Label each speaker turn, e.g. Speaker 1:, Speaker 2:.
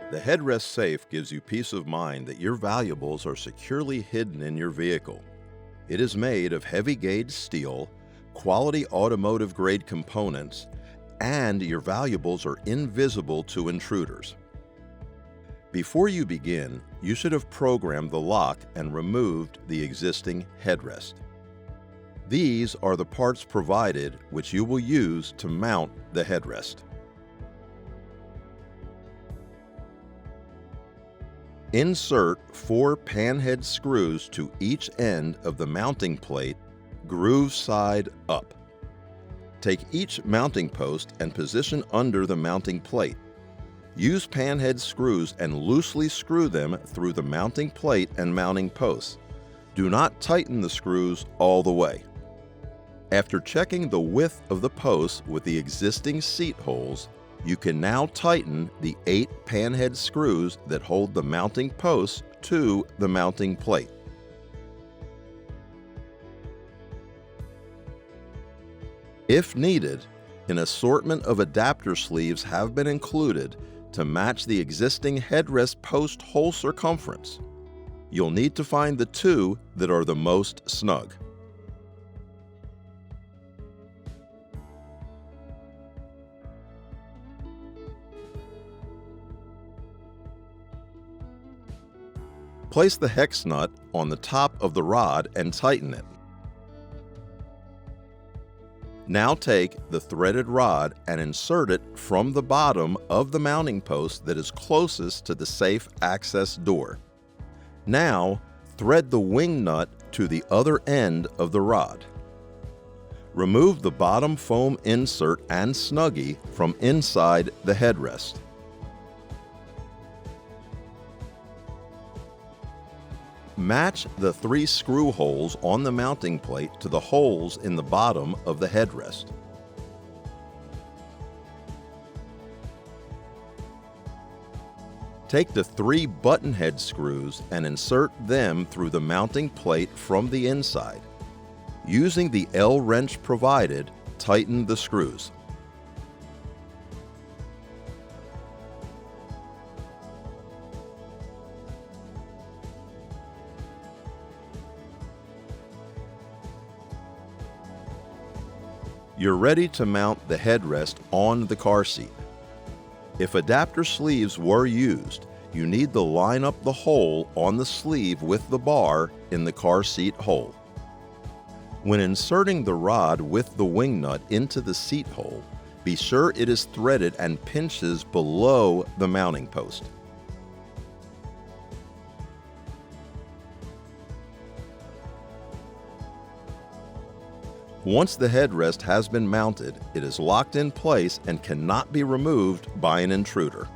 Speaker 1: The headrest safe gives you peace of mind that your valuables are securely hidden in your vehicle. It is made of heavy-gauge steel, quality automotive-grade components, and your valuables are invisible to intruders. Before you begin, you should have programmed the lock and removed the existing headrest. These are the parts provided which you will use to mount the headrest. Insert 4 panhead screws to each end of the mounting plate, groove side up. Take each mounting post and position under the mounting plate. Use panhead screws and loosely screw them through the mounting plate and mounting posts. Do not tighten the screws all the way. After checking the width of the posts with the existing seat holes, you can now tighten the 8 panhead screws that hold the mounting posts to the mounting plate. If needed, an assortment of adapter sleeves have been included to match the existing headrest post hole circumference. You'll need to find the 2 that are the most snug. Place the hex nut on the top of the rod and tighten it. Now take the threaded rod and insert it from the bottom of the mounting post that is closest to the safe access door. Now, thread the wing nut to the other end of the rod. Remove the bottom foam insert and snuggie from inside the headrest. Match the 3 screw holes on the mounting plate to the holes in the bottom of the headrest. Take the 3 button head screws and insert them through the mounting plate from the inside. Using the L wrench provided, tighten the screws. You're ready to mount the headrest on the car seat. If adapter sleeves were used, you need to line up the hole on the sleeve with the bar in the car seat hole. When inserting the rod with the wing nut into the seat hole, be sure it is threaded and pinches below the mounting post. Once the headrest has been mounted, it is locked in place and cannot be removed by an intruder.